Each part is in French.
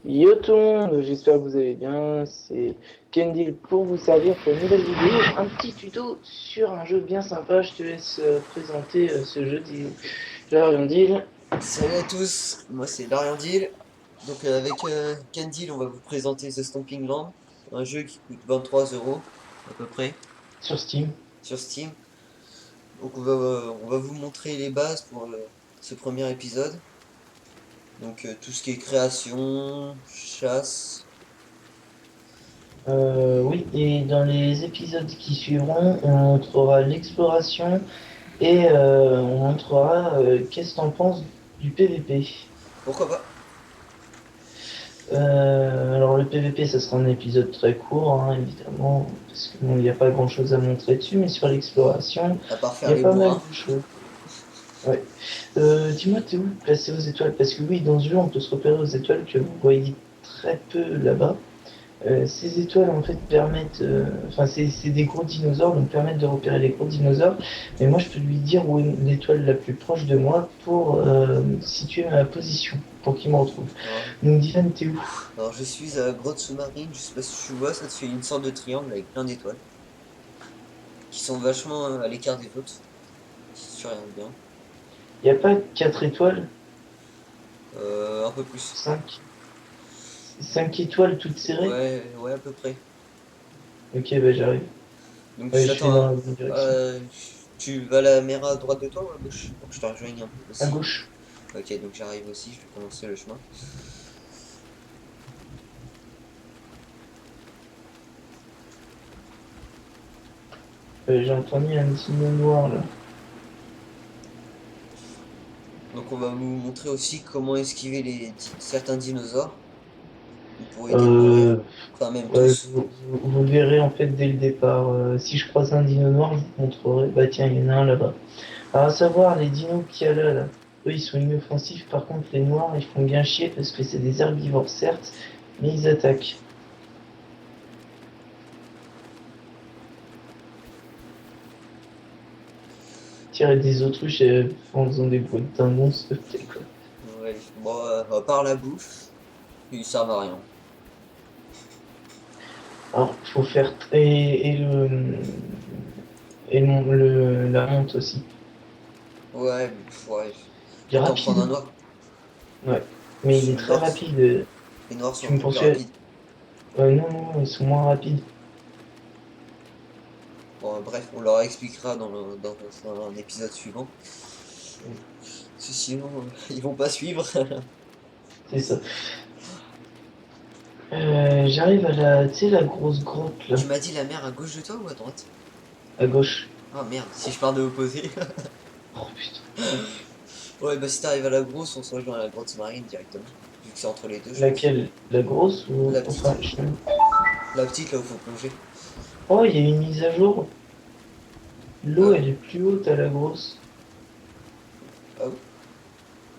Yo tout le monde, j'espère que vous allez bien. C'est Kendall pour vous servir pour une nouvelle vidéo, un petit tuto sur un jeu bien sympa. Je te laisse présenter ce jeu Deal. Salut à tous, moi c'est Darian Deal. Donc avec Ken Deal, on va vous présenter The Stomping Land, un jeu qui coûte 23 euros à peu près Sur Steam. sur Steam. Donc on va vous montrer les bases pour ce premier épisode. Donc tout ce qui est création, chasse. Oui, et dans les épisodes qui suivront, on montrera l'exploration et on montrera qu'est-ce que t'en penses du PVP. Pourquoi pas? Alors le PVP, ça sera un épisode très court, hein, évidemment, parce qu'il n'y a pas grand-chose à montrer dessus, mais sur l'exploration, À part il faire y a les pas mal bourrins. de choses. Ouais. Dis-moi, t'es où placé aux étoiles? Parce que oui, dans ce jeu, on peut se repérer aux étoiles que vous voyez très peu là-bas. Ces étoiles, en fait, permettent... Enfin, c'est des gros dinosaures, donc permettent de repérer les gros dinosaures. Mais moi, je peux lui dire où est l'étoile la plus proche de moi pour situer ma position, pour qu'il me retrouve. Alors, Donc, Dylan, t'es où? alors, je suis à la grotte sous-marine, je sais pas si tu vois, ça te fait une sorte de triangle avec plein d'étoiles qui sont vachement à l'écart des autres, si tu regardes bien. Il n'y a pas 4 étoiles? Un peu plus. 5 5 étoiles toutes serrées? Ouais, ouais, à peu près. Ok, bah j'arrive. Donc Ouais, je vais j'attends. dans la bonne direction. Tu vas la mer à droite de toi ou à gauche? Pour que je te rejoigne un peu À aussi. gauche. Ok, donc j'arrive aussi, je vais commencer le chemin. J'ai entendu un petit mot noir là. Donc on va vous montrer aussi comment esquiver certains dinosaures. Vous pourrez découvrir. Euh, Enfin même ouais, tous. vous le verrez en fait dès le départ. Si je croise un dino noir, je vous montrerai. Bah tiens, il y en a un là-bas. Alors à savoir, les dinos qu'il y a là, eux ils sont inoffensifs. Par contre, les noirs ils font bien chier parce que c'est des herbivores certes, mais ils attaquent. Tirer des autruches en faisant des bruits de dindon, s'il te plaît, quoi. Ouais, bon, à part la bouffe, ils servent à rien. Alors, faut faire la monte aussi. Ouais, ouais. Il est Autant prendre un rapide. noir. Ouais. Mais il est Les très noirs, rapide. les noirs sont Tu un me peu plus poursuis. rapides. Non, non, ils sont moins rapides. Bon, bref, on leur expliquera dans un épisode suivant. Parce que sinon, ils vont pas suivre. C'est ça. J'arrive à tu sais, la grosse grotte là, Tu m'as dit la mer à gauche de toi ou à droite? à gauche. Ah merde, si je pars de l'opposé. Oh putain. Ouais, bah si t'arrives à la grosse, on se rejoint à la grotte marine directement. Vu que c'est entre les deux, je pense. Laquelle? La grosse ou. La Enfin, petite. La petite, là où faut plonger. Oh, il y a une mise à jour. Ah L'eau, ouais? elle est plus haute à la grosse. Ah oui?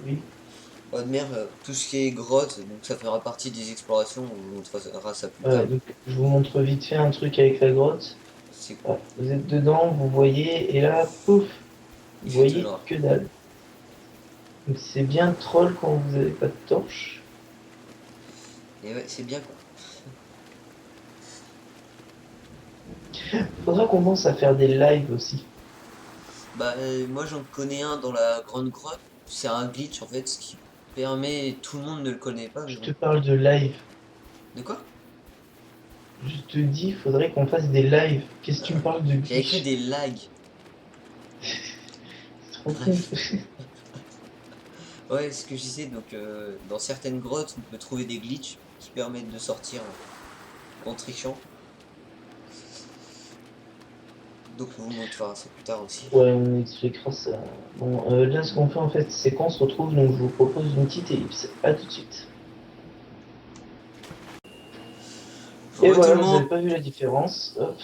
Oui. Eau de mer, tout ce qui est grotte, donc ça fera partie des explorations, on vous montrera ça plus tard. Donc, je vous montre vite fait un truc avec la grotte. C'est Ah, vous êtes dedans, vous voyez, et là, pouf, Il vous fait tout voyez noir. que dalle. Donc, c'est bien troll quand vous n'avez pas de torche. Et ouais, c'est bien quoi. Faudra qu'on commence à faire des lives aussi. Bah moi j'en connais un dans la grande grotte. C'est un glitch en fait, ce qui permet, tout le monde ne le connaît pas, mais Je bon. te parle de live. De quoi? Je te dis, faudrait qu'on fasse des lives. Qu'est-ce que tu me parles de J'ai écrit glitch? des lags. C'est trop con. Bref. Ouais, ce que je disais, donc dans certaines grottes, on peut trouver des glitches qui permettent de sortir en trichant. Donc on vous montrera ça plus tard aussi. Ouais, on expliquera ça. Bon, là, ce qu'on fait en fait, c'est qu'on se retrouve, donc je vous propose une petite ellipse. À tout de suite. Et Re tout voilà, le vous avez monde! pas vu la différence. Hop,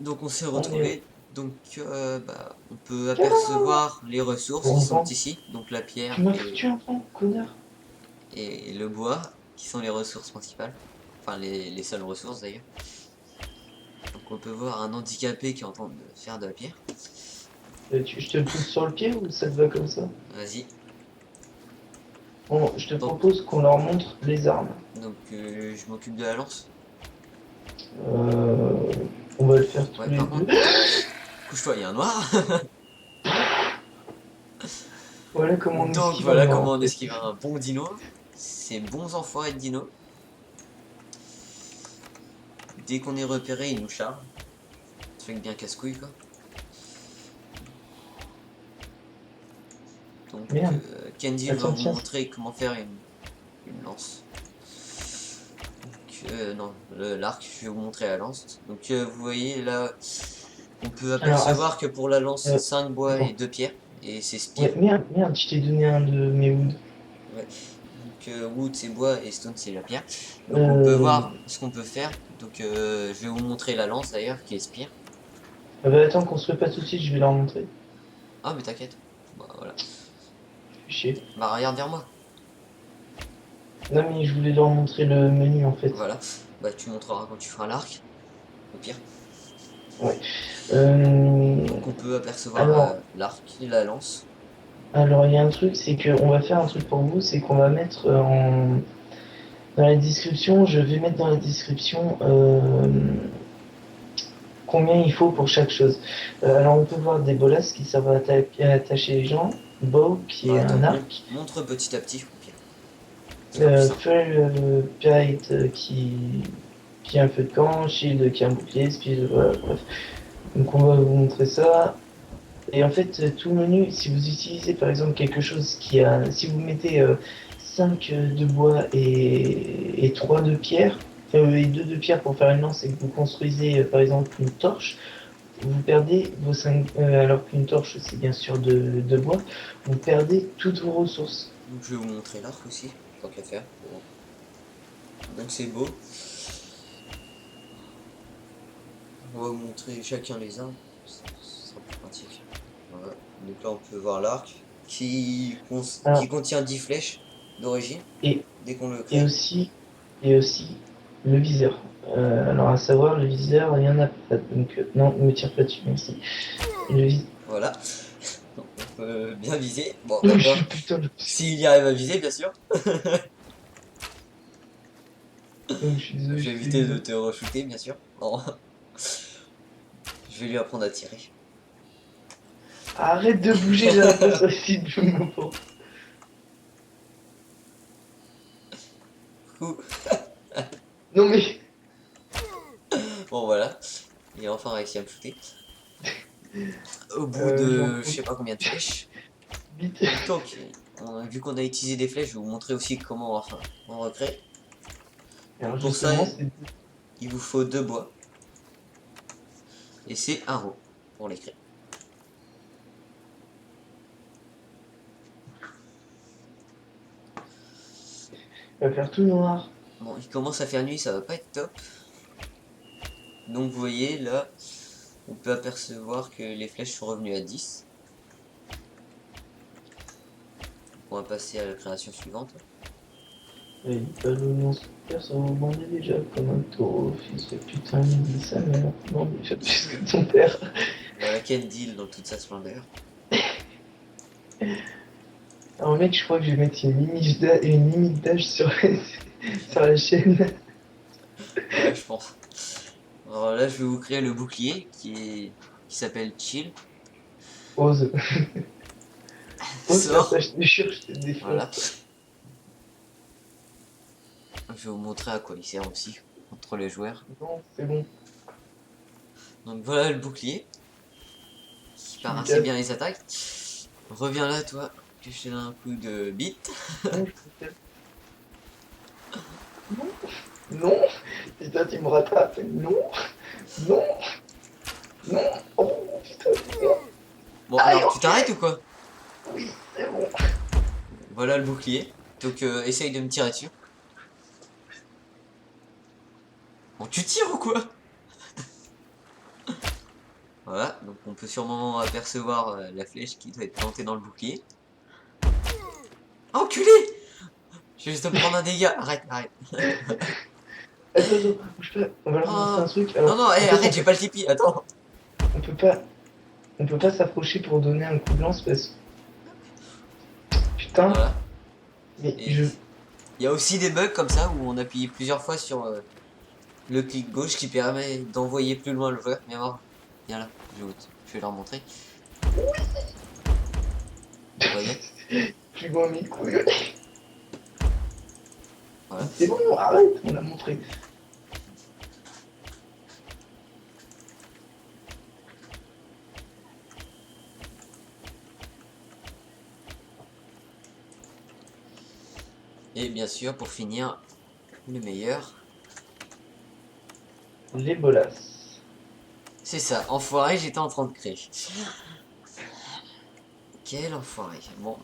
Donc on s'est on est. retrouvés. Donc bah, on peut Ah, apercevoir les ressources qui bon sont vent. ici. Donc la Tu pierre m'as foutu un vent, connard. et le bois, qui sont les ressources principales. Enfin les seules ressources d'ailleurs. Donc on peut voir un handicapé qui est en train de faire de la pierre. Je te le pousse sur le pied ou ça te va comme ça? Vas-y. Je te Donc, propose qu'on leur montre les armes. je m'occupe de la lance. Euh, on va le faire tous Ouais, les par deux. contre, couche-toi, il y a un noir. Voilà comment on Donc esquive un voilà noir comment en on fait. esquive un bon dino. Ces bons enfoirés de dino. Dès qu'on est repéré, ils nous chargent. Ça fait que bien casse-couille quoi. Donc Merde. Candy va Attends, vous tiens. montrer comment faire une lance. Non, l'arc, je vais vous montrer la lance. Donc vous voyez là, on peut Alors, apercevoir que pour la lance, c'est euh, 5 bois et attends. 2 pierres. Et c'est spire. Ouais, merde, je t'ai donné un de mes wood. Ouais. Donc wood c'est bois et stone c'est la pierre. Donc on peut Euh... voir ce qu'on peut faire. Donc je vais vous montrer la lance d'ailleurs qui est spire. bah, attends, qu'on se fait pas tout de suite, je vais leur montrer. Ah mais t'inquiète. Bah voilà. Fais chier. Bah regarde vers moi. Non, mais je voulais leur montrer le menu en fait. Voilà. Bah tu montreras quand tu feras l'arc. Au pire. Ouais. Euh, Donc on peut apercevoir Alors, l'arc et la lance. alors, il y a un truc, c'est qu'on va faire un truc pour vous, c'est qu'on va mettre dans la description, je vais mettre dans la description combien il faut pour chaque chose. Alors, on peut voir des bolas qui servent à attacher les gens, bow qui Bah est attends, un arc, montre petit à petit au pire. Ce sera plus simple. feu pirate qui a un feu de camp, shield qui a un bouclier, speed, voilà, bref. Donc, on va vous montrer ça. Et en fait, tout menu, si vous utilisez par exemple quelque chose qui a. Si vous mettez 5 de bois et 3 de pierre, et 2 de pierre pour faire une lance et que vous construisez par exemple une torche, vous perdez vos 5. Alors qu'une torche c'est bien sûr de bois, vous perdez toutes vos ressources. Donc je vais vous montrer l'arc aussi, tant qu'à faire. Bon. Donc c'est beau. On va vous montrer chacun les armes. Ce sera plus pratique. Voilà. Donc là on peut voir l'arc qui Alors, contient 10 flèches d'origine et, dès qu'on le et crée. aussi, et aussi le viseur. Alors à savoir, le viseur, il y en a pas. Donc non, ne me tire pas dessus, merci. Le viseur. Voilà. Donc, on peut bien viser. Bon, on va voir Putain, s'il y arrive à viser, bien sûr. je suis désolé, Je je vais fais éviter de exo. te re-shooter, bien sûr. Non. Je vais lui apprendre à tirer. Arrête de bouger, j'arrête pas sur ici, je me prends. Ouh. Non mais. Bon voilà. Il a enfin réussi à me shooter. Au bout J'en de je sais profite pas combien de flèches. vite. Donc, vu qu'on a utilisé des flèches, je vais vous montrer aussi comment enfin, on recrée. Donc Alors pour ça, justement, c'est. il vous faut 2 bois. Et c'est un roux pour les créer. Il va faire tout noir. Bon, il commence à faire nuit, ça va pas être top. Donc vous voyez, là, on peut apercevoir que les flèches sont revenues à 10. On va passer à la création suivante. Il pas le nom super, ça vous bandait déjà comme un taureau, fils de putain, il dit sa mère. Non mais fais plus que ton père. Voilà Kendall dans toute sa splendeur. Alors mec, je crois que je vais mettre une limite d'âge sur, sur la chaîne. Ouais, je pense. Alors là, je vais vous créer le bouclier qui s'appelle Chill. Ose. Ose faire Sort. ça, je te jure, je te Voilà. défonce. Je vais vous montrer à quoi il sert aussi entre les joueurs. Non, c'est bon. Donc voilà le bouclier qui Tu part me assez casses. bien les attaques. Reviens là, toi, que je te donne un coup de bite. Non, je te casse. Non, non. Putain, tu me rattrapes. Non, non, non. Oh putain, non. Bon, Allez, alors tu ok. t'arrêtes ou quoi? Oui, c'est bon. Voilà le bouclier. Donc essaye de me tirer dessus. Bon, tu tires ou quoi? Voilà, donc on peut sûrement apercevoir la flèche qui doit être plantée dans le bouclier. Enculé! Je vais juste me prendre un dégât. Arrête, arrête. Attends, attends, bouge pas. On va leur montrer Oh. un truc. Non, Alors, non, en hey, fait, arrête, j'ai pas le tipi. Attends. on peut pas, on peut pas s'approcher pour donner un coup de lance parce que putain, Voilà. Mais Et je... il y a aussi des bugs comme ça où on appuie plusieurs fois sur le clic gauche qui permet d'envoyer plus loin le joueur. Viens là, je vais leur montrer. Vous voyez? Tu vois mes couilles. Voilà. C'est bon, arrête, on l'a montré. Et bien sûr, pour finir, le meilleur. Les bolasses. C'est ça, enfoiré, j'étais en train de créer. Quel enfoiré. Bon,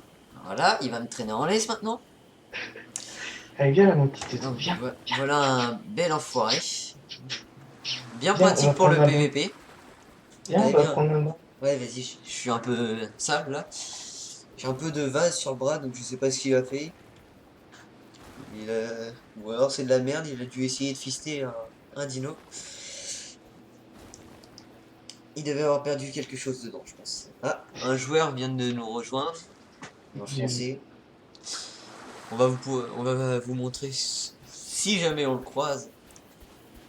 voilà, il va me traîner en laisse maintenant. Allez, viens là, mon petit téton, Donc viens. voilà un bel enfoiré. Bien Viens, on va pratique pour prendre le un bain. PVP. Viens, on Allez, va viens. prendre un bain. Ouais, vas-y, je suis un peu sale là. J'ai un peu de vase sur le bras, donc je sais pas ce qu'il a fait. Ou alors c'est de la merde, il a dû essayer de fister un dino. Il devait avoir perdu quelque chose dedans, je pense. Ah, un joueur vient de nous rejoindre. En J'ai vu. français. On va vous montrer si jamais on le croise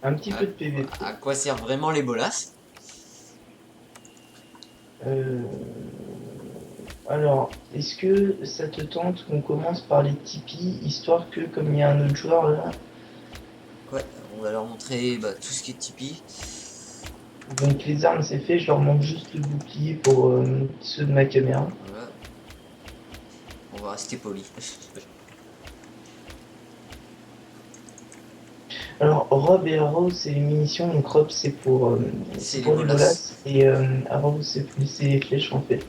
Un petit à, peu de PVP. à quoi servent vraiment les bolasses. Euh, Alors, est-ce que ça te tente qu'on commence par les Tipeee, histoire que, comme il y a un autre joueur là, Ouais, on va leur montrer bah, tout ce qui est Tipeee. donc les armes c'est fait, je leur manque juste le bouclier pour ceux de ma caméra. Voilà, on va rester poli. Alors, Rob et Arrow c'est les munitions, donc Rob C'est c'est les pour les bolasses. bolas, et Arrow c'est les flèches en fait.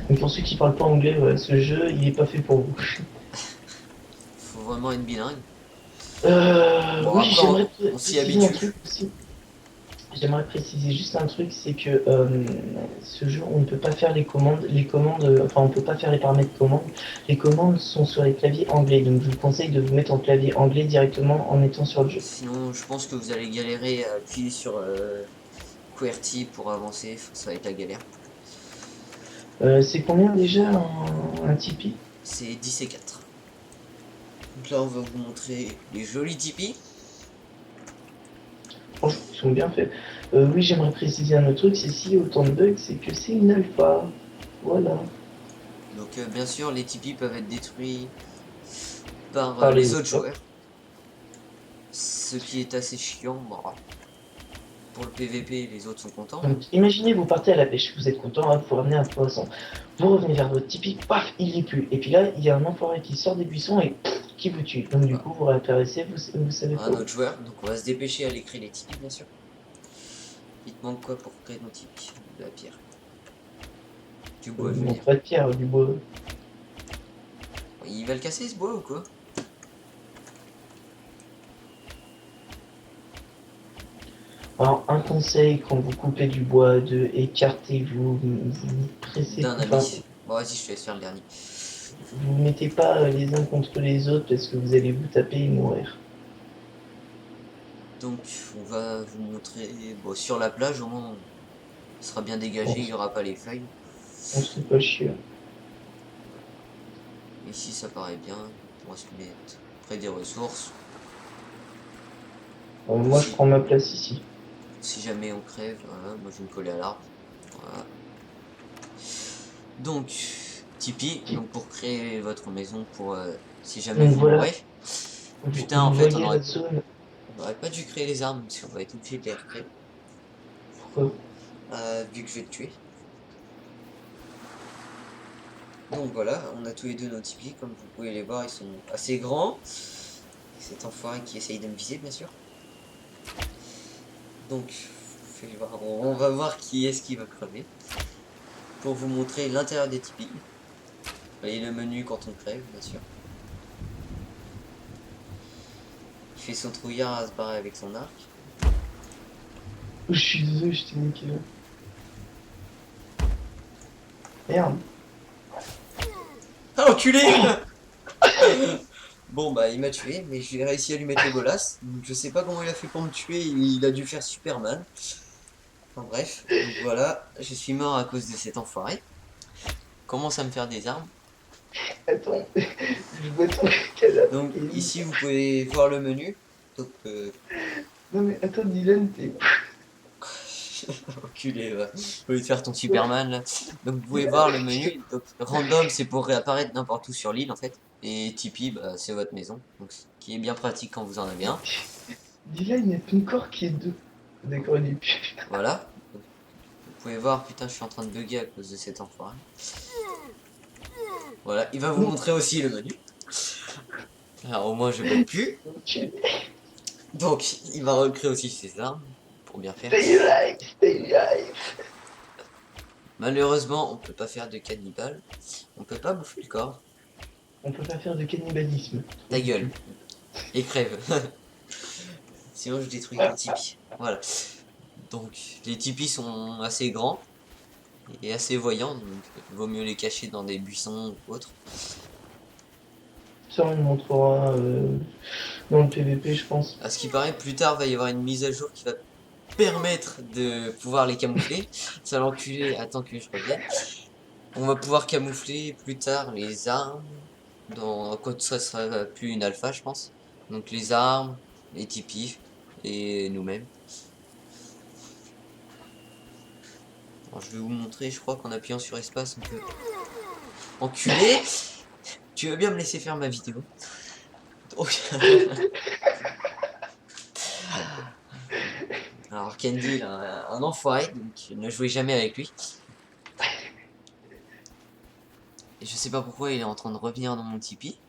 Donc pour ceux qui parlent pas anglais, voilà, ce jeu il est pas fait pour vous. Faut vraiment être bilingue. Bon, Oui, après, j'aimerais on s'y préciser un habitue. truc aussi. J'aimerais préciser juste un truc, c'est que ce jeu, on ne peut pas faire enfin on peut pas faire les paramètres commandes. Les commandes sont sur les claviers anglais, donc je vous conseille de vous mettre en clavier anglais directement en étant sur le jeu. Sinon, je pense que vous allez galérer à appuyer sur QWERTY pour avancer. Ça va être la galère. C'est combien déjà un Tipeee? C'est 10 et 4. Donc là, on va vous montrer les jolis Tipeee. Franchement, ils sont bien faits. Oui, j'aimerais préciser un autre truc, c'est s'il y a autant de bugs, c'est que c'est une alpha. Voilà. Donc, bien sûr, les Tipeee peuvent être détruits par Par les les autres autres. joueurs. Ce qui est assez chiant. Bon, pour le PVP, les autres sont contents. Donc, imaginez, vous partez à la pêche, vous êtes content, hein, vous ramenez un poisson. Vous revenez vers votre Tipeee, paf, il y est plus. Et puis là, il y a un enfoiré qui sort des buissons et pff, qui vous tue. Donc du Voilà. coup, vous réapparaissez, vous savez pas Un où. autre joueur. Donc, on va se dépêcher à aller créer les Tipeee, bien sûr. Il te manque quoi pour créer nos Tipeee? De la pierre. Du bois, je veux Non, dire. pas de pierre, du bois. Il va le casser ce bois ou quoi? Alors, un conseil, quand vous coupez du bois, de écartez-vous, vous pressez, D'un enfin, ami. Bon, vas-y, je te laisse faire le dernier. vous mettez pas les uns contre les autres parce que vous allez vous taper et mourir. Donc, on va vous montrer. Bon, sur la plage, au moins, on sera bien dégagé, Bon, il n'y aura pas les feuilles. on se fait pas chier. Ici, ça paraît bien. On pourra se mettre près des ressources. Moi, je Si, prends ma place ici. si jamais on crève, voilà, moi je vais me coller à l'arbre. Voilà. Donc, Tipeee, donc pour créer votre maison, pour si jamais Donc vous voilà, mourrez. Putain, en vous fait, voyez la zone. on aurait pas dû créer les armes, parce qu'on va être obligé de les recréer. Pourquoi? Vu que je vais te tuer. Donc voilà, on a tous les deux nos Tipeee, comme vous pouvez les voir, ils sont assez grands. Cet enfoiré qui essaye de me viser, bien sûr. Donc, voir. On va voir qui est-ce qui va crever. Pour vous montrer l'intérieur des Tipeee. Et le menu quand on crève, bien sûr. Il fait son trouillard à se barrer avec son arc. Je suis désolé, je t'ai niqué là. Merde. Ah, enculé! Bon, bah, il m'a tué, mais j'ai réussi à lui mettre les bolasses. Donc, je sais pas comment il a fait pour me tuer, il a dû faire Superman. Enfin, bref, donc voilà, je suis mort à cause de cet enfoiré. Commence à me faire des armes. Attends, je vois ton cadavre. Donc ici vous pouvez voir le menu. Donc Non mais attends, Dylan, t'es... enculé, va. Au lieu de faire ton Superman là. Donc vous pouvez voir le menu. Donc random c'est pour réapparaître n'importe où sur l'île en fait. Et Tipeee bah, c'est votre maison. Donc ce qui est bien pratique quand vous en avez un. Dylan, il y a ton corps qui est deux. D'accord, il est plus. Voilà. Vous pouvez voir, putain je suis en train de bugger à cause de cet enfoiré. Voilà, il va vous Non, montrer aussi le menu. Alors au moins je bug plus. tu... Donc il va recréer aussi ses armes. Pour bien faire. Stay alive, stay alive. Malheureusement on peut pas faire de cannibale. On peut pas bouffer le corps. On peut pas faire de cannibalisme. Ta gueule. Et crève. Sinon je détruis ton Tipeee. Voilà. Donc les Tipis sont assez grands et assez voyants, donc il vaut mieux les cacher dans des buissons ou autres. Ça, on le montrera dans le PVP, je pense. À ce qui paraît, plus tard va y avoir une mise à jour qui va permettre de pouvoir les camoufler. Ça l'enculé, attends que je revienne. On va pouvoir camoufler plus tard les armes, quand ça sera plus une alpha je pense. Donc les armes, les Tipis et nous-mêmes. Alors, je vais vous montrer, je crois qu'en appuyant sur espace on peut... Enculé! Tu veux bien me laisser faire ma vidéo? Donc... Alors Candy il a un enfoiré, donc ne jouez jamais avec lui. Et je sais pas pourquoi il est en train de revenir dans mon Tipeee.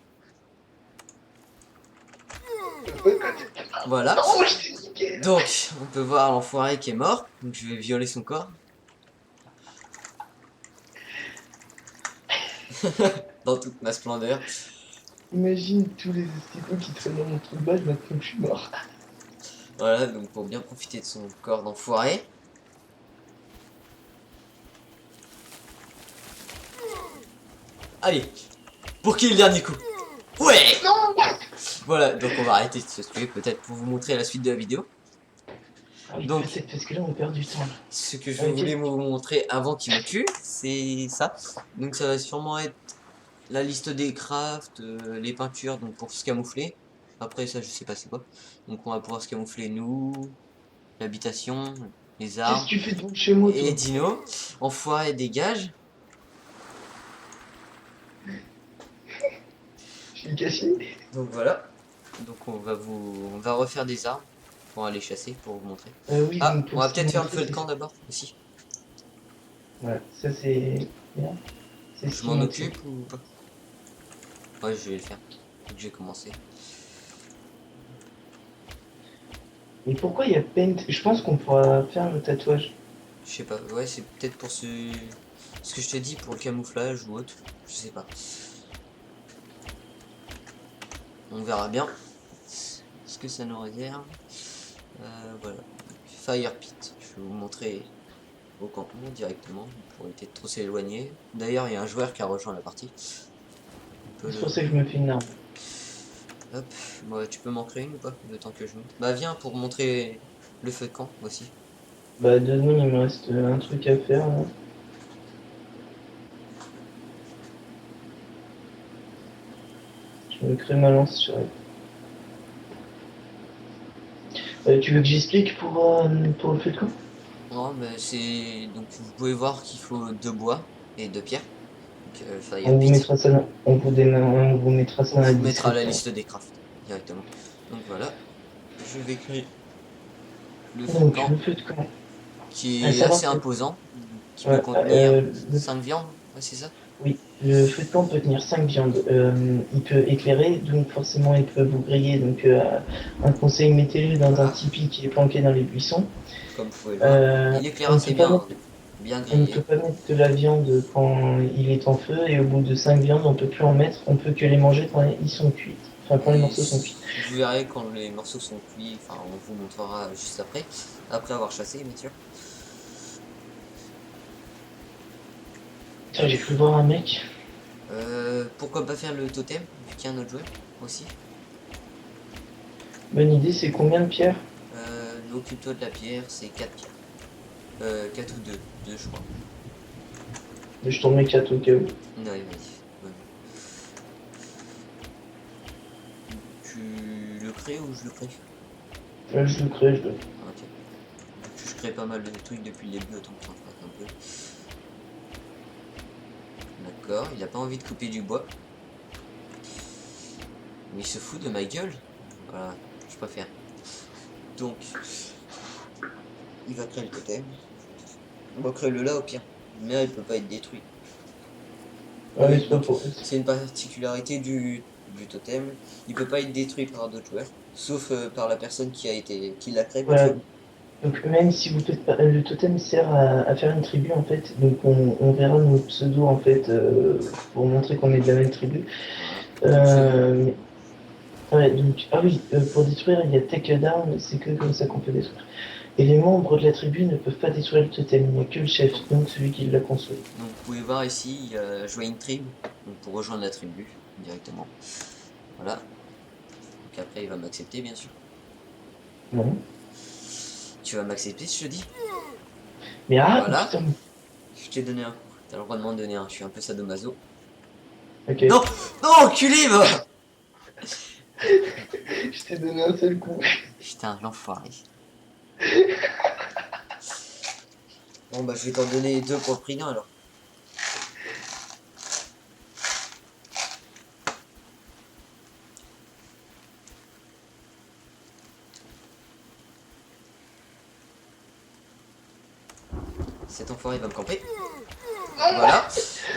Voilà. Non, je t'ai niqué. Donc on peut voir l'enfoiré qui est mort. Donc je vais violer son corps. Dans toute ma splendeur. Imagine tous les estivaux qui traînent dans mon trou de balle maintenant que je suis mort. Voilà, donc pour bien profiter de son corps d'enfoiré. Allez, pour qui est le dernier coup? Ouais! Non. Voilà, donc on va arrêter de se tuer peut-être pour vous montrer la suite de la vidéo. Ah oui, Donc, peut-être parce que là on perd du temps. Là. ce que je Ok. voulais vous montrer avant qu'il me tue, c'est ça. Donc ça va sûrement être la liste des crafts, les peintures, donc pour se camoufler. Après ça, je sais pas c'est quoi. Donc on va pouvoir se camoufler nous, l'habitation, les Qu'est-ce armes que tu fais devant chez moi, et toi? Dino. Enfoiré dégage. Je suis caché. Donc voilà. Donc on va refaire des armes pour aller chasser pour vous montrer. Oui, Ah, donc on pour va ce qui peut-être faire le montrait, feu de c'est camp ça. d'abord aussi. Voilà, ça c'est bien. C'est ce Je qui m'en montrait. occupe ou pas? Ouais, je vais le faire. Donc j'ai commencé. Et pourquoi il y a Paint? Je pense qu'on pourra faire le tatouage. Je sais pas. Ouais, c'est peut-être pour ce que je t'ai dit pour le camouflage ou autre. Je sais pas. On verra bien ce que ça nous réserve. Voilà. Fire Pit. Je vais vous montrer au campement directement pour éviter de trop s'éloigner. D'ailleurs, il y a un joueur qui a rejoint la partie. On peut C'est le... pour ça que je me fais une arme. Hop. Bon, tu peux m'en créer une ou pas le temps que je monte? Bah viens pour montrer le feu de camp aussi. Bah, 2 secondes, il me reste un truc à faire. Là. Je me crée ma lance sur elle. Tu veux que j'explique pour le feu de camp? Non, mais c'est... Donc vous pouvez voir qu'il faut 2 bois et 2 pierres. Donc Fire On vous Pit. mettra ça dans, on vous mettra ça On dans la vous mettra la description. liste des crafts directement. Donc voilà. Je vais créer le feu de Donc, camp le feu de camp. À qui est savoir assez que, imposant. Qui peut ouais, contenir 5 viandes. Ouais, c'est ça? oui, le feu de camp peut tenir 5 viandes. Il peut éclairer, donc forcément il peut vous griller. Donc, un conseil, mettez-le dans un Voilà. tipi qui est planqué dans les buissons. Comme vous pouvez le voir. Il éclaire On ne assez peut pas bien, mettre hein. Bien On ne peut grillé. pas mettre de la viande quand il est en feu et au bout de 5 viandes, on peut plus en mettre. On peut que les manger quand ils sont cuits. Enfin, quand les Et morceaux sont cuits. vous verrez quand les morceaux sont cuits, enfin on vous montrera juste après avoir chassé bien sûr. Tiens, j'ai cru voir un mec. Pourquoi pas faire le totem, vu qu'il y a un autre joueur aussi. Bonne idée, c'est combien de pierres? Occupe-toi de la pierre, c'est 4 pierres. 4 ou 2 je crois. Je t'en mets 4 au cas où. Ouais, vas-y. Ouais. crées ou je le crée? Je le crée, je le... Ok. Je crée pas mal de trucs depuis le début, autant que ça en fasse un peu. D'accord, il a pas envie de couper du bois. Mais il se fout de ma gueule. Voilà, je préfère. Donc, il va créer le totem. On va créer le là au pire. Mais il peut pas être détruit. Ah Ouais, oui, c'est pas donc pour... c'est une particularité du totem. Il peut pas être détruit par d'autres joueurs. Sauf par la personne qui l'a créé, bien Voilà. sûr. Donc même si vous faites pas... Le totem sert à faire une tribu, en fait. Donc on verra nos pseudos, en fait, pour montrer qu'on est de la même tribu. Voilà. Pseudo. Mais... Ouais, donc... Ah oui, pour détruire, il y a Take a Down, c'est que comme ça qu'on peut détruire. Et les membres de la tribu ne peuvent pas détruire le totem, il n'y a que le chef, Donc, donc celui qui l'a construit. donc vous pouvez voir ici, il y a Join Tribe. Donc pour rejoindre la tribu directement. Voilà. Donc après il va m'accepter bien sûr. Non. Tu vas m'accepter si je te dis. Mais ah, Voilà. putain. Je t'ai donné un coup. T'as le droit de m'en donner un. Je suis un peu sadomaso. Ok. Non! Non, enculé, va! Je t'ai donné un seul coup. Putain, l'enfoiré. Bon bah je vais t'en donner deux pour le prix d'un alors. Cet enfoiré va me camper. Voilà.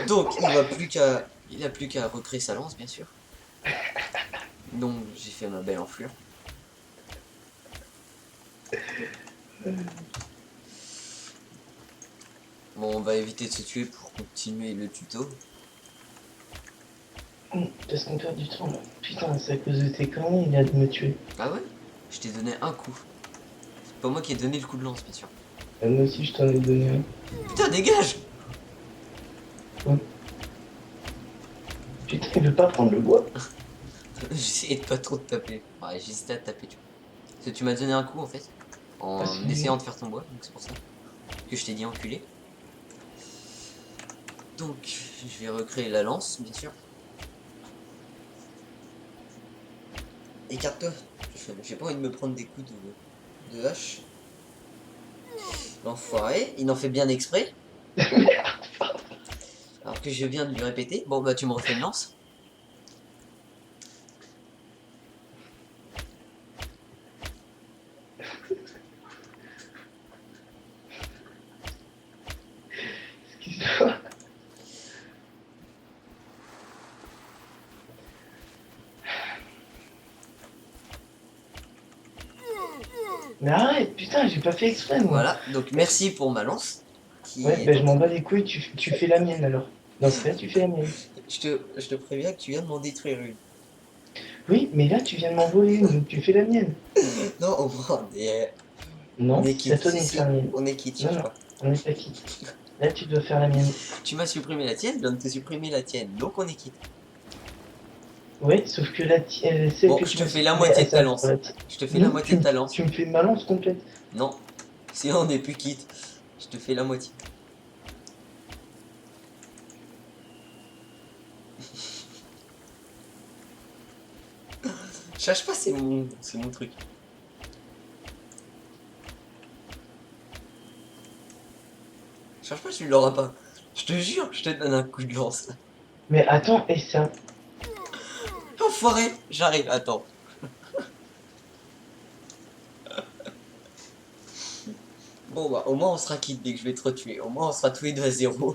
Donc il a plus qu'à recréer sa lance bien sûr. Donc j'ai fait ma belle enflure. Bon on va éviter de se tuer pour continuer le tuto. Parce qu'on perd du temps là. Putain, c'est à cause de tes camps, il a de me tuer. Ah ouais? Je t'ai donné un coup. C'est pas moi qui ai donné le coup de lance bien sûr. Moi aussi, je t'en ai donné un. Putain dégage! Putain, il veut pas prendre le bois. J'essayais de pas trop te taper. Ouais j'hésitais à te taper tu vois. Parce que tu m'as donné un coup en fait. Ah, En c'est essayant de faire ton bois. Donc c'est pour ça que je t'ai dit enculé. Donc je vais recréer la lance bien sûr. Écarte-toi. J'ai pas envie de me prendre des coups de hache. L'enfoiré, il en fait bien exprès. Alors que je viens de lui répéter. Bon bah tu me refais une lance. Excuse-moi. Mais arrête, putain, j'ai pas fait exprès, moi. Voilà, donc merci pour ma lance. Qui Ouais, est bah je en m'en train- bats les couilles, tu fais la mienne alors. Dans ce cas, tu fais la mienne. je te préviens que tu viens de m'en détruire une. Oui, mais là, tu viens de m'envoler une, donc tu fais la mienne. Non, au moins on Non, est c'est à quitte. toi Si, de me faire si, la mienne. on est quitte, Non, cherche non, pas. on n'est pas quitte. Là, tu dois faire la mienne. Tu m'as supprimé la tienne, je viens de te supprimer la tienne, donc on est quitte. Ouais, sauf que celle Bon, que je tu te m'as fais la supprimée, moitié elle de ta sert à lance. la Je te fais la Non, moitié de ta lance. tu me fais ma lance complète. Non, sinon on n'est plus quitte. Je te fais la moitié. Cherche pas, c'est mon truc. Cherche pas, tu l'auras pas. Je te jure, je te donne un coup de lance. Mais attends, et ça? Enfoiré, j'arrive, attends. Bon bah au moins on sera quitte dès que je vais te retuer. Au moins on sera tous les deux à zéro.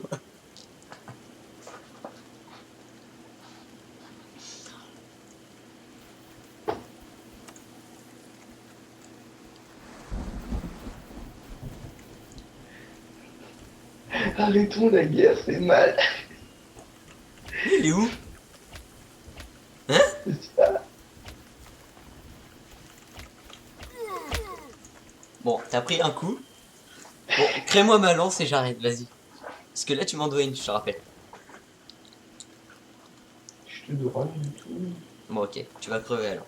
Arrêtons la guerre, c'est mal. Mais il est où? Hein? Bon, t'as pris un coup. Bon, crée-moi ma lance et j'arrête, vas-y. Parce que là tu m'en dois une, je te rappelle. Je te dois rien du tout. Bon ok, tu vas crever alors.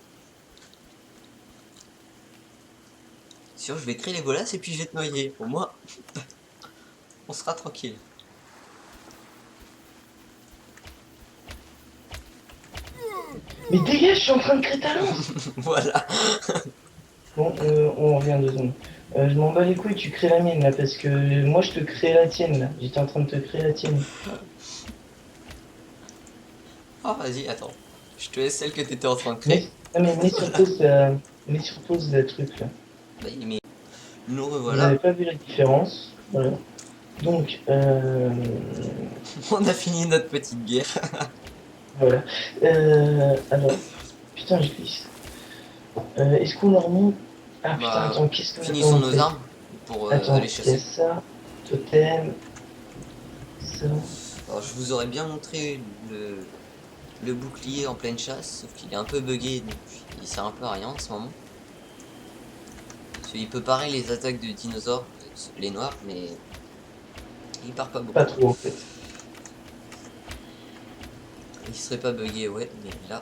Sûr, je vais créer les bolasses et puis je vais te noyer. Au moins, on sera tranquille. Mais dégage, je suis en train de créer ta lance. Voilà. Bon, on revient 2 secondes. Je m'en bats les couilles, tu crées la mienne là, parce que moi je te crée la tienne là. J'étais en train de te créer la tienne. Ah, vas-y, attends. Je te laisse celle que t'étais en train de Mais, créer. non, mais mets sur pause le truc là. Bah, mais nous Vous n'avez revoilà. pas vu la différence. Voilà. Donc, On a fini notre petite guerre. voilà. Alors, putain, je glisse. Est-ce qu'on leur montre. Ah putain, Bah, attends, qu'est-ce qu'on n'a pas finissons nos montré? armes pour aller Attends, il y a chasser. ça, totem, ça. Alors, je vous aurais bien montré le bouclier en pleine chasse, sauf qu'il est un peu buggé, donc il sert un peu à rien en ce moment. Parce qu'il peut parer les attaques de dinosaures, les noirs, mais il part pas Pas beaucoup. trop en fait. Il serait pas buggé, ouais, mais là,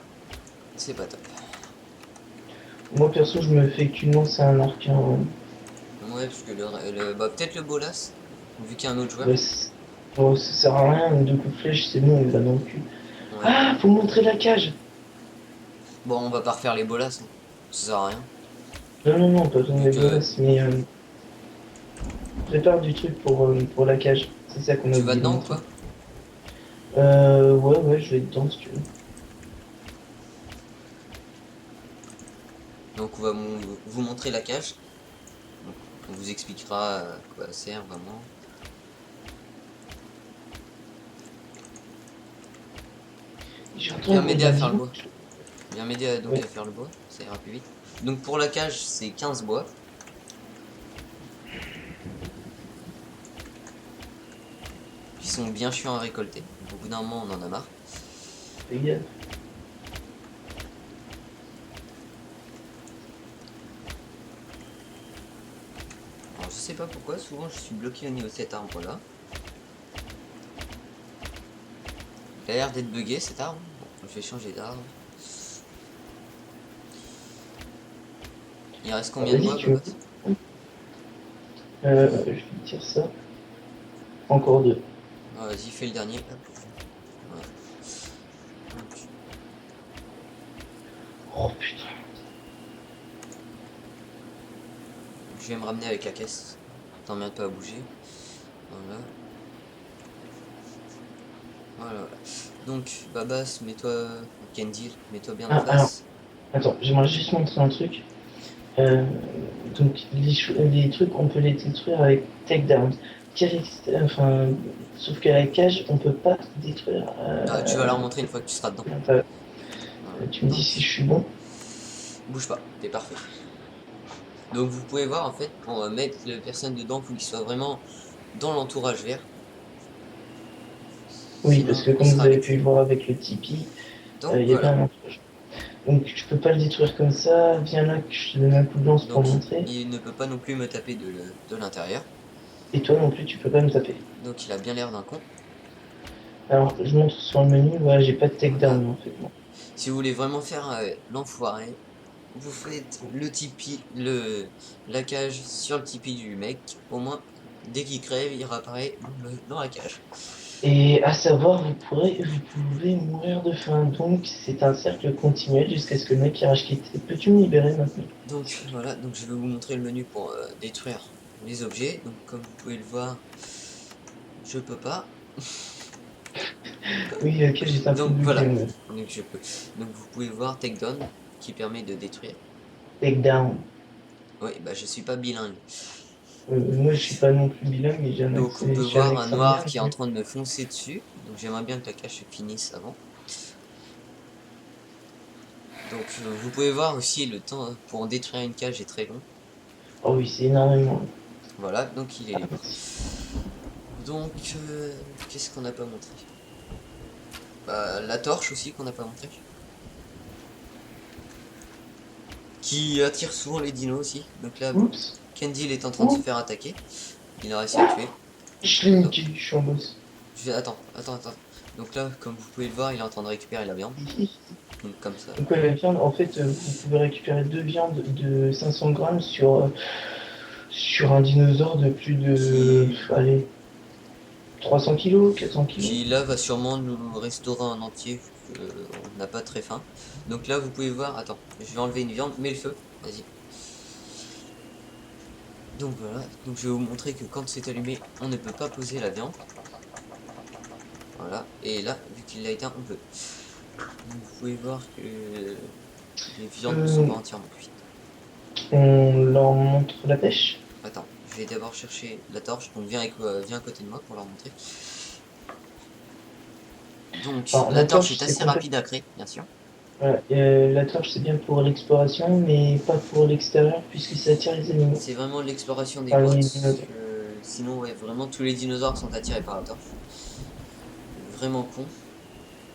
c'est pas top. Moi perso, je me fais qu'une lance à un arc, hein. Ouais, parce que bah, peut-être le bolas, vu qu'il y a un autre joueur. Bah, bon, ça sert à rien, 2 coups de flèche, c'est bon, il va dans le cul. Ouais. Ah, faut montrer la cage! Bon, on va pas refaire les bolas, hein. Ça sert à rien. Non, non, non, pas besoin Vu des que bolas, mais prépare du truc pour la cage. C'est ça qu'on a tu vas oublié de dedans ou montrer. quoi? Ouais, ouais, je vais être dedans si tu veux. Donc on va vous montrer la cage. Donc, on vous expliquera à quoi ça sert vraiment. J'entends Viens le bruit de m'aider la à faire le maison. bois. Viens m'aider donc Ouais. à faire le bois, ça ira plus vite. Donc pour la cage, c'est 15 bois. Qui sont bien chiants à récolter. Au bout d'un moment, on en a marre. Fais gaffe. Alors je sais pas pourquoi, souvent je suis bloqué au niveau de cet arbre là. Il a l'air d'être bugué cet arbre. Bon, je vais changer d'arbre. Il reste Ah, combien de vas-y, bois, tu me. Bobot? Je vais te dire ça. Encore 2. Ah, vas-y, fais le dernier. Hop. Voilà. Donc, Oh putain. je vais me ramener avec la caisse. T'emmerdes pas à bouger. Voilà. Voilà, voilà. Donc, Babas, mets-toi. Kendil, mets-toi bien en Ah, alors, face. attends, j'aimerais juste montrer un truc. Euh, donc, les trucs, on peut les détruire avec takedown. Enfin, sauf qu'à la cage, on peut pas détruire. Ah, tu vas leur montrer une fois que tu seras dedans. Enfin, Voilà. tu me dis Donc, si je suis bon. bouge pas, t'es parfait. Donc, vous pouvez voir en fait, pour mettre la personne dedans, il faut qu'il soit vraiment dans l'entourage vert. Oui, parce Sinon, que il comme vous sera avez avec pu lui. le voir avec le Tipeee, Donc, il y a bien voilà. un entourage. Donc, je peux pas le détruire comme ça. Viens là que je te donne un coup de lance pour Donc, montrer. il ne peut pas non plus me taper de l'intérieur. Et toi non plus, tu peux pas me taper. Donc, il a bien l'air d'un con. Alors, je montre sur le menu. Voilà, j'ai pas de Voilà. takedown en fait. Bon. Si vous voulez vraiment faire l'enfoiré, vous faites le Tipeee, la cage sur le Tipeee du mec. Au moins, dès qu'il crève, il réapparaît dans la cage. Et à savoir, vous pouvez mourir de faim. Donc, c'est un cercle continuel jusqu'à ce que le mec arrache quitte. Peux-tu me libérer maintenant? Donc voilà, donc je vais vous montrer le menu pour détruire les objets. Donc comme vous pouvez le voir, je peux pas. Oui, ok, j'étais un peu Donc bugué, voilà, mais. donc je peux. Donc vous pouvez voir Takedown qui permet de détruire. Takedown. Oui, bah je suis pas bilingue. Moi, je suis pas non plus bilingue, mais Donc on peut j'ai un voir un accent noir bien. qui est en train de me foncer dessus. Donc j'aimerais bien que la cage se finisse avant. Donc vous pouvez voir aussi le temps pour détruire une cage est très long. Oh oui, c'est énormément. Voilà, donc il est Ah, libre. merci. Donc qu'est-ce qu'on n'a pas montré? Bah, la torche aussi qu'on n'a pas montré. Qui attire souvent les dinos aussi. Donc là, Oups. Kendall est en train de se Oups. faire attaquer. Il a réussi à le tuer. Je l'ai Donc, niqué, je suis en boss. attends. Donc là, comme vous pouvez le voir, il est en train de récupérer la viande. Donc comme ça. Donc, ouais, la viande, en fait, vous pouvez récupérer 2 viandes de 500 grammes sur un dinosaure de plus de. Qui, Allez. 300 kilos, 400 kilos. qui là va sûrement nous restaurer un entier, vu on n'a pas très faim. Donc là, vous pouvez voir, attends, je vais enlever une viande, mets le feu, vas-y. Donc voilà, donc je vais vous montrer que quand c'est allumé, on ne peut pas poser la viande. Voilà, et là, vu qu'il l'a éteint, on peut. Donc vous pouvez voir que les viandes ne sont Euh, pas entièrement cuites. on leur montre la pêche. Attends, je vais d'abord chercher la torche, donc viens à côté de moi pour leur montrer. Donc Alors, la la torche torche, est c'est assez complet. rapide à créer, bien sûr. Voilà. La torche, c'est bien pour l'exploration, mais pas pour l'extérieur, puisque ça attire les animaux. C'est vraiment l'exploration des Enfin, les grottes. dinosaures. Sinon, ouais, vraiment tous les dinosaures sont attirés par la torche. Vraiment con.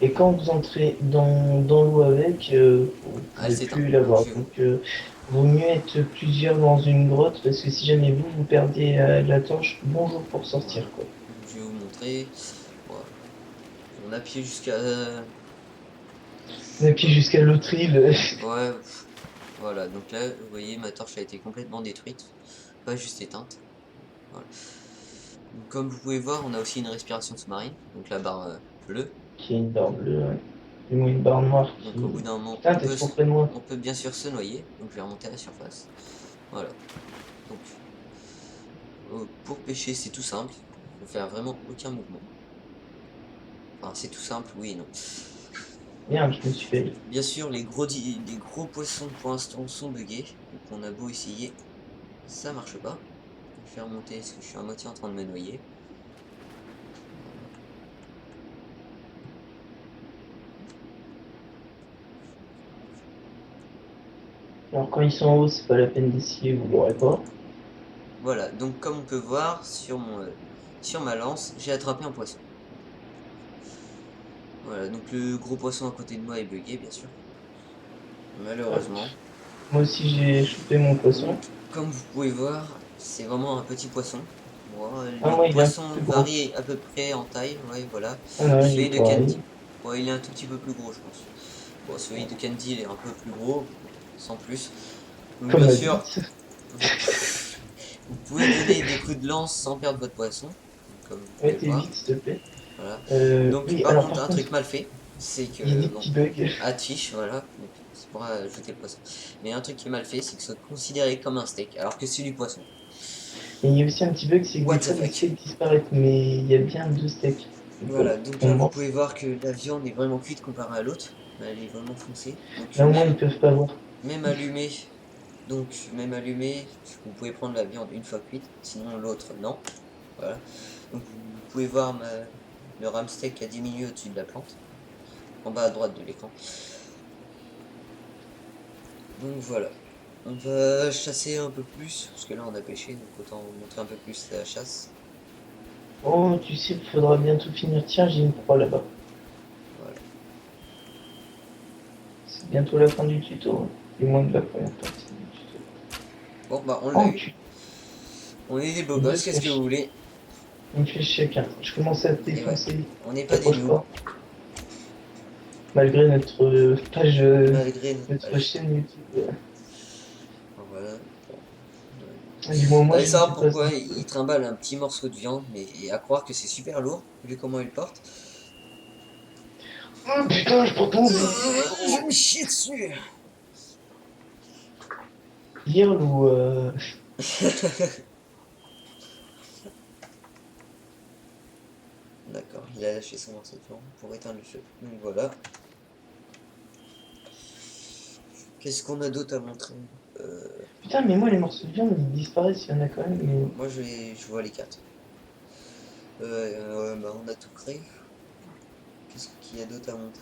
Et quand vous entrez dans l'eau avec, vous Ah, elle pouvez s'éteint. plus Donc l'avoir. je vais vous. Donc, vaut mieux être plusieurs dans une grotte, parce que si jamais vous perdez la torche, bonjour pour sortir, Voilà. quoi. Donc, je vais vous montrer. Voilà. On appuie jusqu'à. Et puis jusqu'à l'autre île. Ouais. Voilà. Donc là, vous voyez, ma torche a été complètement détruite. Pas juste éteinte. Voilà. Donc, comme vous pouvez voir, on a aussi une respiration sous-marine. Donc la barre bleue. Qui est une barre bleue, ouais. Du moins une barre noire Donc qui. au bout d'un moment, Putain, t'es trop près de moi. on peut bien sûr se noyer. Donc je vais remonter à la surface. Voilà. Donc pour pêcher, c'est tout simple. Faut faire vraiment aucun mouvement. Enfin, c'est tout simple, oui et non. Merde, je me suis fait. Bien sûr, les gros poissons pour l'instant sont buggés. Donc on a beau essayer, ça marche pas. Je vais faire remonter parce que je suis à moitié en train de me noyer. Alors quand ils sont en haut, c'est pas la peine d'essayer, vous l'aurez pas. Voilà, donc comme on peut voir sur ma lance, j'ai attrapé un poisson. Voilà, donc le gros poisson à côté de moi est buggé, bien sûr. Hop. Malheureusement. Moi aussi j'ai chopé mon poisson. Donc, comme vous pouvez voir, c'est vraiment un petit poisson. Bon, Ah les moi il est un peu poissons plus gros. varient à peu près en taille, ouais, voilà. Ah non, il est Celui de pareil. Candy, ouais, il est un tout petit peu plus gros, je pense. Bon, celui de Candy, il est un peu plus gros, sans plus. Donc, Comme bien ma sûr, bite. vous pouvez donner des coups de lance sans perdre votre poisson, comme vous Ouais, pouvez le t'es voir. vite s'il te plaît. Voilà. Donc, Oui, par alors contre, par un contre, truc mal fait, c'est il y a que, des bon, petits bugs. à fiche, voilà, donc c'est pour ajouter le poisson. Mais un truc qui est mal fait, c'est que c'est considéré comme un steak, alors que c'est du poisson. Et il y a aussi un petit bug, c'est que des What the fois les fuck? steaks disparaissent, mais il y a bien deux steaks. Donc Voilà, donc on là vous mange. pouvez voir que la viande est vraiment cuite comparée à l'autre. Elle est vraiment foncée. Donc Là au moins ils peuvent pas voir. même allumée, même allumée, vous pouvez prendre la viande une fois cuite, sinon l'autre non. Voilà. Donc vous pouvez voir le ramsteak a diminué au-dessus de la plante, en bas à droite de l'écran. Donc voilà. On va chasser un peu plus, parce que là on a pêché, donc autant montrer un peu plus la chasse. Oh, tu sais, il faudra bientôt finir. Tiens, j'ai une proie là-bas. Voilà. C'est bientôt la fin du tuto. Du moins de la première partie du tuto. Bon bah on l'a Oh, eu. On est des beaux deux gosses, qu'est-ce que flèches. vous voulez? Une flèche chacun. Je commence à te Et ouais, défoncer. on n'est pas des T'approches noobs, pas. Malgré notre page, malgré notre notre page. chaîne YouTube. Voilà. Du moins, moi, Allez, je ne ça fais va pas pourquoi ça. il trimballe un petit morceau de viande, mais à croire que c'est super lourd, vu comment il porte. Oh putain, je prends ton Je vais me chier dessus. Hurle ou. D'accord, il a lâché son morceau de viande pour éteindre le feu. Donc voilà. Qu'est-ce qu'on a d'autre à montrer? Euh, Putain, mais moi, les morceaux de viande, ils disparaissent, il y en a quand même. Mais... Moi je vois les quatre. Bah, on a tout créé. Qu'est-ce qu'il y a d'autre à montrer?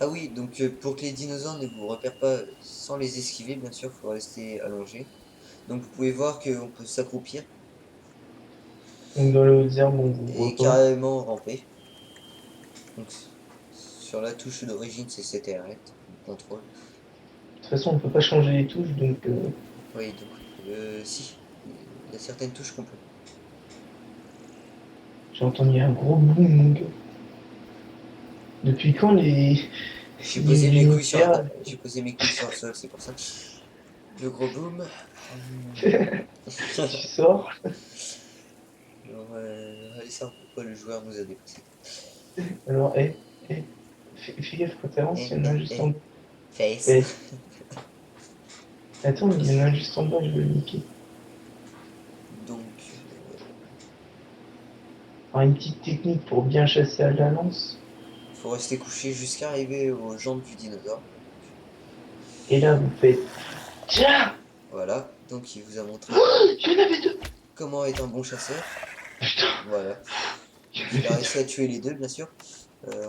Ah oui, donc pour que les dinosaures ne vous repèrent pas sans les esquiver, bien sûr, il faut rester allongé. Donc vous pouvez voir qu'on peut s'accroupir Donc, dans les hautes herbes, on vous et voit pas. De carrément ramper. Donc sur la touche d'origine, c'est CTRL, contrôle. toute façon, on peut pas changer les touches, donc. Oui, donc si, il y a certaines touches qu'on peut. J'ai entendu un gros boom, mon gars. Depuis quand les J'ai posé mes couilles sur, nucléaires. j'ai posé mes couilles sur le sol, c'est pour ça. Le gros boom. Tu sors. Alors, allez savoir pourquoi le joueur nous a dépassé. Alors, fais gaffe quand t'avances, il y en a un juste en bas. Face. Eh, attends, mais il y en a un juste en bas, je veux le niquer. Donc, Alors, une petite technique pour bien chasser à la lance. faut rester couché jusqu'à arriver aux jambes du dinosaure. Et là, vous faites. Tiens! Voilà, donc il vous a montré Il y en avait deux! comment être un bon chasseur. Putain! Voilà. Il y en Donc il a avait réussi à deux! tuer les deux, bien sûr.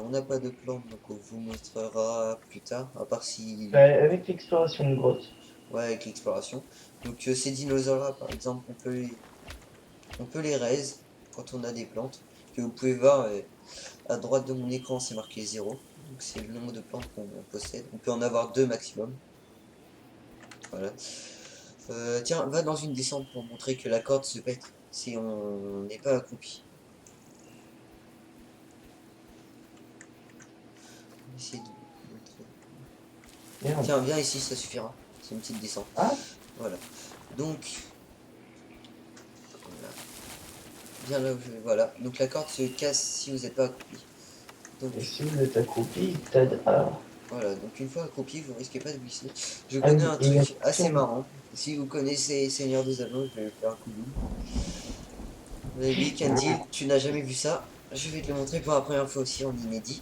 On n'a pas de plan, donc on vous montrera plus tard, à part si... Bah, avec l'exploration de grotte. Ouais, avec l'exploration. Donc ces dinosaures-là, par exemple, on peut les raise quand on a des plantes. Que vous pouvez voir à droite de mon écran, c'est marqué 0. Donc c'est le nombre de plantes qu'on possède. On peut en avoir 2 maximum. Voilà. Tiens, va dans une descente pour montrer que la corde se pète si on n'est pas accroupi. On va essayer de montrer. Merde. Tiens, viens ici, ça suffira. C'est une petite descente. Ah! Voilà. Donc, voilà. Bien là où je... Voilà. Donc la corde se casse si vous n'êtes pas accroupi. Donc, Et si vous êtes accroupi, il t'aide à. voilà. Donc une fois accroupi, vous risquez pas de glisser. Je Ah connais oui, un et truc assez attention. marrant. Si vous connaissez Seigneur des Anneaux, je vais faire un coup de boule. Vous avez dit, Candil, tu n'as jamais vu ça. Je vais te le montrer pour la première fois aussi en inédit.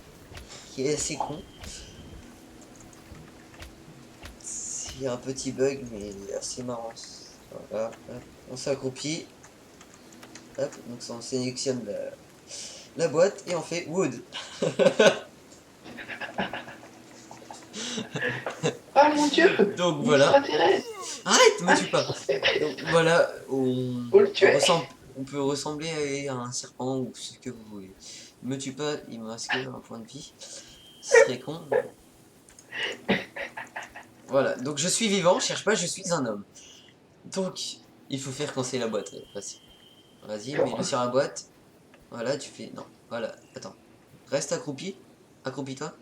Qui est assez con. Il y a un petit bug, mais il est assez marrant. Voilà, hop, on s'accroupit. Hop, donc ça, on sélectionne la boîte et on fait wood. Ah mon dieu! Donc voilà. Extraterrestre! Arrête, me Un tue pas. Donc extraterrestre! voilà, Faut le tuer! on peut ressembler à un serpent ou ce que vous voulez. Me tue pas, il me reste que un point de vie. Ce serait con. Voilà, donc je suis vivant, cherche pas, je suis un homme. Donc, il faut faire quand c'est la boîte. Vas-y, mets-le sur la boîte. Voilà, tu fais... Non, voilà, attends. Reste accroupi. Accroupis-toi.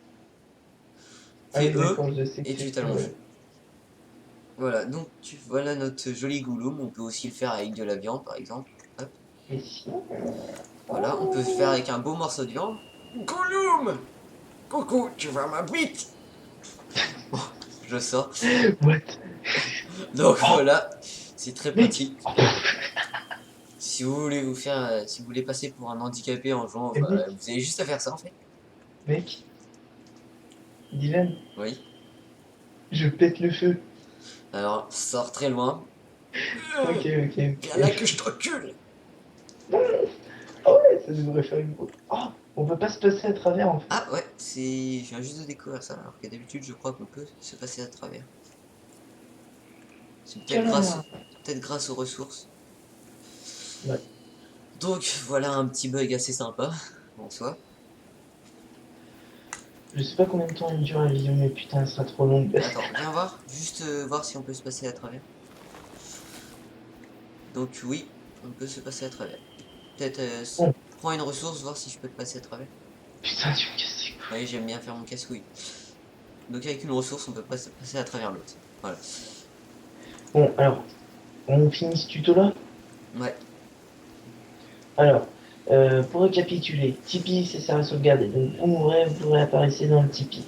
Ah Fais oui, E d'accord, je sais que et c'est tu ça, t'allonges. ouais. Voilà, donc voilà notre joli Gollum. On peut aussi le faire avec de la viande, par exemple. Hop, Mais sinon. voilà, on peut le faire avec un beau morceau de viande. Gollum! Coucou, tu vois ma bite? Bon, je sors. What? Donc Oh, voilà, c'est très mec! pratique. Si vous voulez vous faire, si vous voulez passer pour un handicapé en jouant, Eh, bah, mec, vous avez juste à faire ça en fait. mec, Dylan, Oui. je pète le feu. Alors, sors très loin. Ok, ok, Viens là que ok. je t'encule. Non! Ah ouais, ça devrait faire une. Oh, on peut pas se passer à travers en fait. Ah ouais, c'est, je viens juste de découvrir ça, alors que d'habitude je crois qu'on peut se passer à travers. C'est Tiens! peut-être grâce aux ressources. Ouais. Donc voilà un petit bug assez sympa en soi. Je sais pas combien de temps elle dure la vidéo, mais putain, elle sera trop longue. Attends, viens voir, juste voir si on peut se passer à travers. Donc oui, on peut se passer à travers. Peut-être Bon, prends une ressource, voir si je peux te passer à travers. putain, tu me casses les couilles. Oui, j'aime bien faire mon casse-couille. Donc avec une ressource, on peut pas se passer à travers l'autre. Voilà. Bon, alors, on finit ce tuto là. Ouais. Alors, pour récapituler, Tipeee, ça sert à sauvegarder. Donc, vous mourrez, vous réapparaissez dans le Tipeee.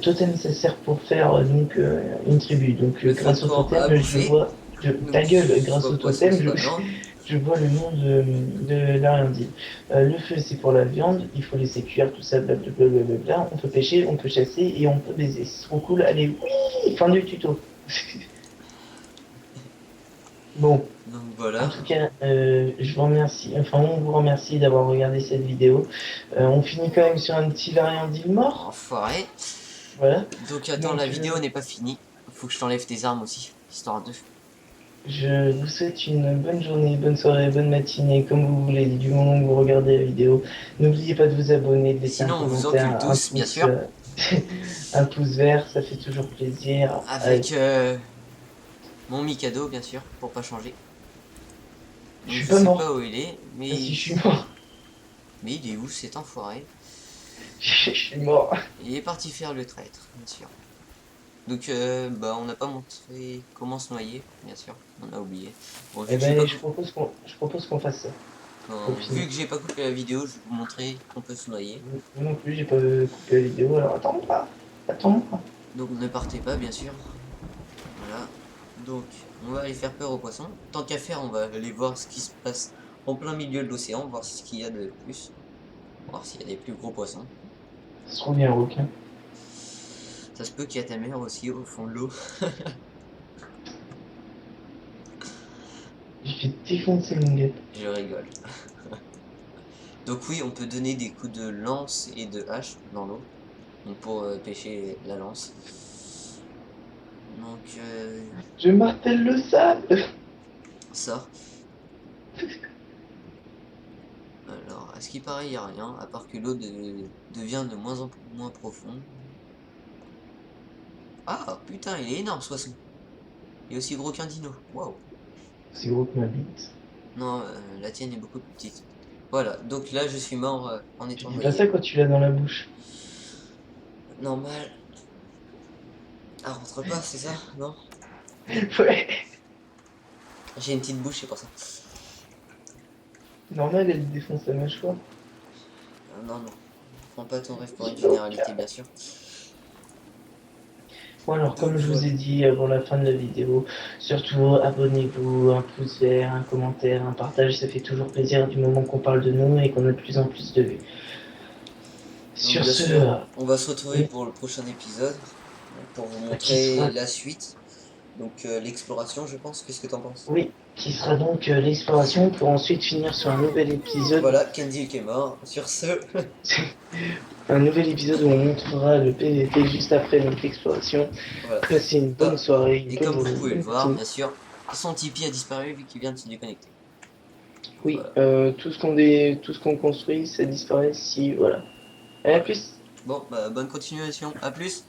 Totem, ça sert pour faire une tribu. Donc, Le feu de grâce au camp à totem, je bouffer. vois. Ta Donc gueule, grâce soit au poisson, totem, soit viande. je vois le nom de l'Ariandine. Le feu, c'est pour la viande. Il faut laisser cuire tout ça, blablabla. On peut pêcher, on peut chasser et on peut baiser. C'est trop cool. Allez, oui, fin du tuto. Bon. Donc En voilà. tout cas, je vous remercie, enfin on vous remercie d'avoir regardé cette vidéo. On finit quand même sur un petit variant d'île mort. Enfoiré. Voilà. Donc attends, la Donc vidéo n'est pas finie. Faut que je t'enlève tes armes aussi, histoire de... je vous souhaite une bonne journée, bonne soirée, bonne matinée, comme vous voulez, du moment que vous regardez la vidéo. N'oubliez pas de vous abonner, de laisser un Sinon, on vous encule commentaire, tous, bien sûr. un pouce vert, ça fait toujours plaisir. Allez, Avec mon Mikado, bien sûr, pour pas changer. je Donc suis je pas sais pas mort. où il est, Ah, si, je suis mort. mais il est où cet enfoiré? Je suis mort. Il est parti faire le traître, bien sûr. Donc, bah, on n'a pas montré comment se noyer, bien sûr, on a oublié. Bon, vu Eh que j'ai pas, ben, je propose qu'on fasse ça, au vu final. que j'ai pas coupé la vidéo, je vais vous montrer qu'on peut se noyer. Moi non plus, j'ai pas coupé la vidéo, alors attends pas. Attends pas. Donc, ne partez pas, bien sûr. Voilà. Donc, on va aller faire peur aux poissons. Tant qu'à faire, on va aller voir ce qui se passe en plein milieu de l'océan, voir ce qu'il y a de plus, voir s'il y a des plus gros poissons. Ça se trouve, il y a un requin. Ça se peut qu'il y a ta mère aussi au fond de l'eau. J'ai fait défoncer mon gars. Je rigole. Donc oui, on peut donner des coups de lance et de hache dans l'eau. Donc pour pêcher la lance. Donc Je martèle le sable. ça. Alors, à ce qui paraît, il n'y a rien, à part que l'eau devient de moins en moins profonde. Ah, putain, il est énorme ce poisson. Il est aussi gros qu'un dino. Waouh. C'est gros que ma bite. Non, la tienne est beaucoup plus petite. Voilà, donc là je suis mort en Tu étant dis pas noyé. ça quand tu l'as dans la bouche. Normal. Ah, rentre pas, c'est ça? Non? Ouais. J'ai une petite bouche, c'est pour ça. Normal, elle défonce la mâchoire. Non, non. Prends pas ton rêve pour une généralité, bien sûr. Bon alors, Donc comme je vous voilà. ai dit avant la fin de la vidéo, surtout abonnez-vous, un pouce vert, un commentaire, un partage, ça fait toujours plaisir du moment qu'on parle de nous et qu'on a de plus en plus de vues. Donc Sur bien ce, sûr, on va se retrouver oui, pour le prochain épisode. Pour vous qui montrer sera, la suite. Donc l'exploration, je pense. Qu'est-ce que t'en penses? oui, qui sera donc l'exploration pour ensuite finir sur un nouvel épisode. Voilà, Kenzie qui est mort. Sur ce, Un nouvel épisode où on montrera le PVP juste après notre exploration. voilà. Passez une bonne Ah, soirée, une et bonne comme vous journée, une pouvez le bonne voir, matinée. bien sûr, son Tipeee a disparu vu qu'il vient de se déconnecter. Oui, Voilà. tout ce qu'on construit, ça disparaît si, voilà. Allez, à Voilà. plus. Bon, bah, bonne continuation. À plus.